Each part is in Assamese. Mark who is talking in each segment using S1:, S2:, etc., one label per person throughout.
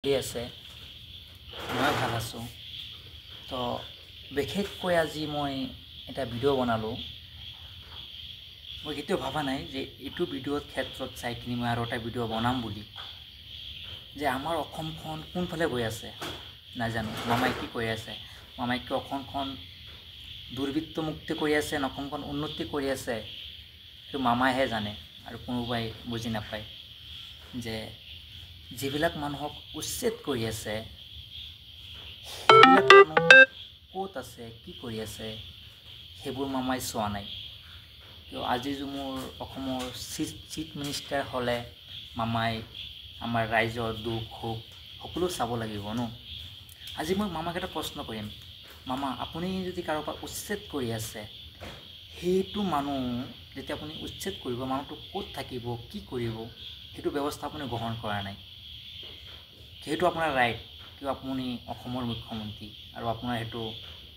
S1: আছে মই ভাল আছোঁ তো বিশেষকৈ আজি মই এটা ভিডিঅ' বনালোঁ মই কেতিয়াও ভাবা নাই যে এইটো ভিডিঅ'ৰ ক্ষেত্ৰত চাই কিনি মই আৰু এটা ভিডিঅ' বনাম বুলি যে আমাৰ অসমখন কোনফালে গৈ আছে নাজানো মামাই কি কৈ আছে মামাই কি অসমখন দুৰ্বৃত্ত মুক্তি কৰি আছে অসমখন উন্নতি কৰি আছে সেইটো মামাইহে জানে আৰু কোনোবাই বুজি নাপায় যে যিবিলাক মানুহক উচ্ছেদ কৰি আছে সেইবিলাক মানুহ ক'ত আছে কি কৰি আছে সেইবোৰ মামাই চোৱা নাই কিয় আজি যে মোৰ অসমৰ চিফ মিনিষ্টাৰ হ'লে মামাই আমাৰ ৰাইজৰ দুখ সুখ সকলো চাব লাগিব ন আজি মই মামাক এটা প্ৰশ্ন কৰিম মামা আপুনি যদি কাৰোবাক উচ্ছেদ কৰি আছে সেইটো মানুহ যেতিয়া আপুনি উচ্ছেদ কৰিব মানুহটো ক'ত থাকিব কি কৰিব সেইটো ব্যৱস্থা আপুনি গ্ৰহণ কৰা নাই সেইটো আপোনাৰ ৰাইট কিয় আপুনি অসমৰ মুখ্যমন্ত্ৰী আৰু আপোনাৰ সেইটো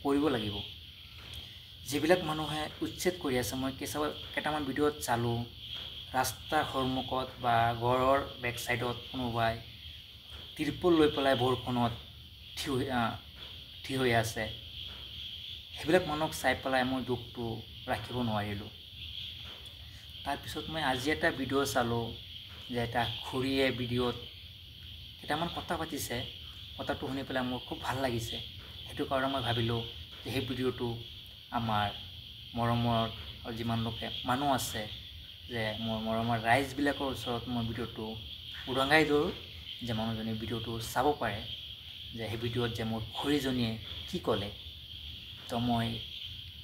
S1: কৰিব লাগিব যিবিলাক মানুহে উচ্ছেদ কৰি আছে মই কেইটামান ভিডিঅ'ত চালোঁ ৰাস্তাৰ সন্মুখত বা ঘৰৰ বেক সাইডত কোনোবাই ত্ৰিপল লৈ পেলাই বৰষুণত থিয় হৈ আছে সেইবিলাক মানুহক চাই পেলাই মই দুখটো ৰাখিব নোৱাৰিলোঁ তাৰপিছত মই আজি এটা ভিডিঅ' চালোঁ যে এটা খুৰীয়ে ভিডিঅ'ত কেইটামান কথা পাতিছে কথাটো শুনি পেলাই মোৰ খুব ভাল লাগিছে সেইটো কাৰণে মই ভাবিলোঁ যে সেই ভিডিঅ'টো আমাৰ মৰমৰ যিমান লোকে মানুহ আছে যে মোৰ মৰমৰ ৰাইজবিলাকৰ ওচৰত মই ভিডিঅ'টো উদঙাই দিওঁ যে মানুহজনে ভিডিঅ'টো চাব পাৰে যে সেই ভিডিঅ'ত যে মোৰ খুৰীজনীয়ে কি ক'লে তো মই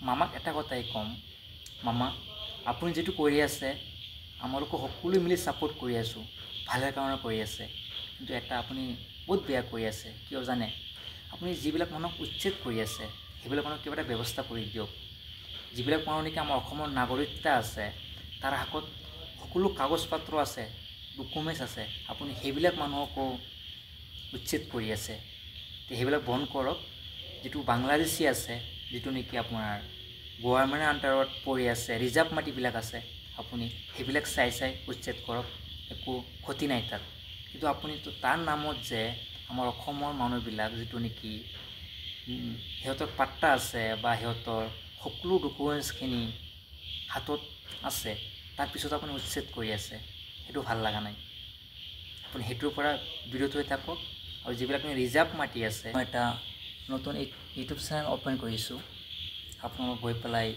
S1: মামাক এটা কথাই ক'ম মামা আপুনি যেটো কৰি আছে আমালোক সকলো মিলি সাপোৰ্ট কৰি আছো ভালৰ কাৰণে কৰি আছে কিন্তু এটা আপুনি বহুত বেয়া কৰি আছে কিয় জানে আপুনি যিবিলাক মানুহক উচ্ছেদ কৰি আছে সেইবিলাক মানুহক কিবা এটা ব্যৱস্থা কৰি দিয়ক যিবিলাক মানুহ নেকি আমাৰ অসমৰ নাগৰিকতা আছে তাৰ হাতত সকলো কাগজ পত্ৰ আছে ডকুমেন্টছ আছে আপুনি সেইবিলাক মানুহকো উচ্ছেদ কৰি আছে তে সেইবিলাক বন্ধ কৰক যেটো বাংলাদেশী আছে যেটো নেকি আপোনাৰ গভৰ্ণমেণ্ট আণ্ডাৰত পৰি আছে ৰিজাৰ্ভ মাটিবিলাক আছে আপুনি সেইবিলাক চাই উচ্ছেদ কৰক একো ক্ষতি নাই তাত কিন্তু আপুনি তো তাৰ নামত যে আমাৰ অসমৰ মানুহবিলাক যেটো নেকি হেতৰ পাট্টা আছে বা হেতৰ সকলো ডকুমেন্টছখিনি হাতত আছে তাৰ পিছত আপুনি উচ্ছেদ কৰি আছে সেইটো ভাল লাগা নাই আপুনি হেতুৰ পৰা বিৰত হৈ থাকক আৰু যিবিলাক ৰিজাৰ্ভ মাটি আছে মই এটা নতুন ইউটিউব চেনেল ওপেন কৰিছো আপোনালোক গৈ পেলাই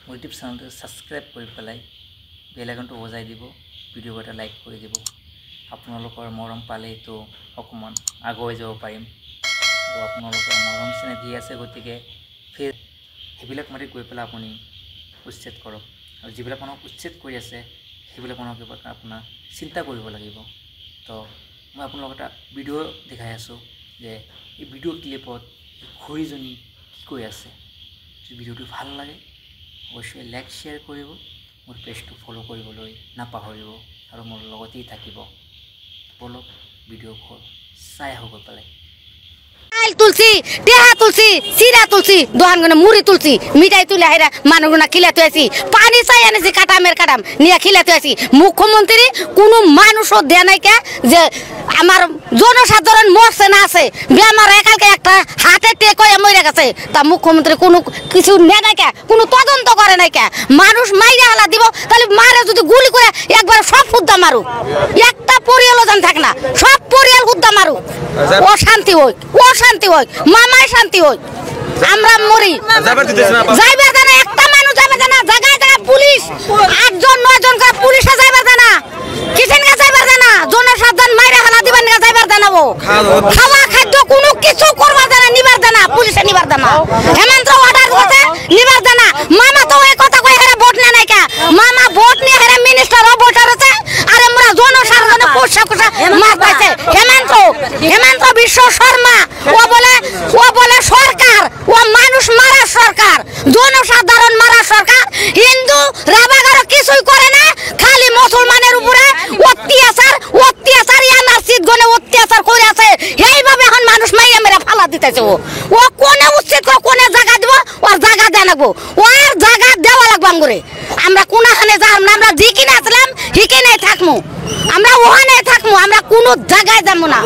S1: ইউটিউব চেনেলটো সাবস্ক্ৰাইব কৰি পেলাই বেল আইকনটো বজাই দিব ভিডিঅ' এটা লাইক কৰি দিব আপোনালোকৰ মৰম পালেতো অকমান আগুৱাই যাব পাৰিম আৰু আপোনালোকৰ মৰম চেনে দি আছে গতিকে ফিৰ হেবিলাক মাটি গৈ পেলাই আপুনি উচ্ছেদ কৰক আৰু যিবিলাক মানুহ উচ্ছেদ কৰি আছে সেইবিলাক মানুহক আপোনাৰ চিন্তা কৰিব লাগিব তো মই আপোনালোকক এটা ভিডিঅ' দেখাই আছো যে এই ভিডিঅ' ক্লিপত খুৰীজনী কি কৈ আছে যদি ভিডিঅ'টো ভাল লাগে অৱশ্যই লাইক শেয়াৰ কৰিব মোৰ পেজটো ফলো কৰিবলৈ নাপাহৰিব আৰু মোৰ লগতেই থাকিব বলক ভিডিঅ' কল চাই হ'ব পেলাই
S2: तुलसी टेहा तुलसी सिरा तुलसी दोहान गने मुरी तुलसी मिठाई तुले हेरा मानुगुना खिलाते आसी पानी चाइ आनेছি কাটামের কাটাম নিয়া खिलाते आसी মুখ্যমন্ত্রী কোনো মানুষও দেয় নাই কে যে আমার জনসাধারণ মরছে না আছে বেমার একালকে একটা হাতে টেক হয়ে মরে গেছে তা মুখ্যমন্ত্রী কোনো কিছু নেয় না কে কোনো তদন্ত করে নাই কে মানুষ মাইরা হালা দিব তাহলে মারে যদি গুলি করে একবার সব হুদ্দা মারু একটা পরিয়ালও জান থাক না সব পরিয়াল হুদ্দা মারু ও শান্তি হই মামাই শান্তি হই আমরা মরি যাইবার জানা একটা মানুষ যাইবার জানা জায়গায় জায়গা পুলিশ 8 জন 9 জন করে পুলিশে যাইবার জানা কিছেন কা যাইবার জানা জনসাধারণ মাইরা হালা দিবেন না যাইবার জানাবো খাওয়া খাদ্য কোনো কিছু করবার জানা নিবার জানা পুলিশে নিবার জানা হেমন্ত অর্ডার করতে নিবার জানা মামা তো এই কথা কই হেরা ভোট না নাই কা মামা ভোট নিয়ে হেরা মিনিস্টার ও ভোটার আছে আর আমরা জনসাধারণ পোষা কোষা মার পাইছে হেমন্ত বিশ্ব শর্মা ও বলে সরকার ও মানুষ মারা সরকার জনসাধারণ মারা সরকার হিন্দু রাবাগার কিছুই করে না খালি মুসলমানের উপরে অত্যাচার ইয়ানাসিদ গনে অত্যাচার করে আছে এইভাবে এখন মানুষ মাইয়া মেরা ফালা দিতেছে ও কোনে উচিত করে কোনে জায়গা দিব ওর জায়গা দেয়া লাগবো ওর জায়গা দেওয়া লাগবে আমগরে আমরা কোনখানে যাব না আমরা জিকিনে আসলাম হিকিনে থাকমু আমরা ওখানে থাকবো, আমরা কোনো জায়গায় যাবো না।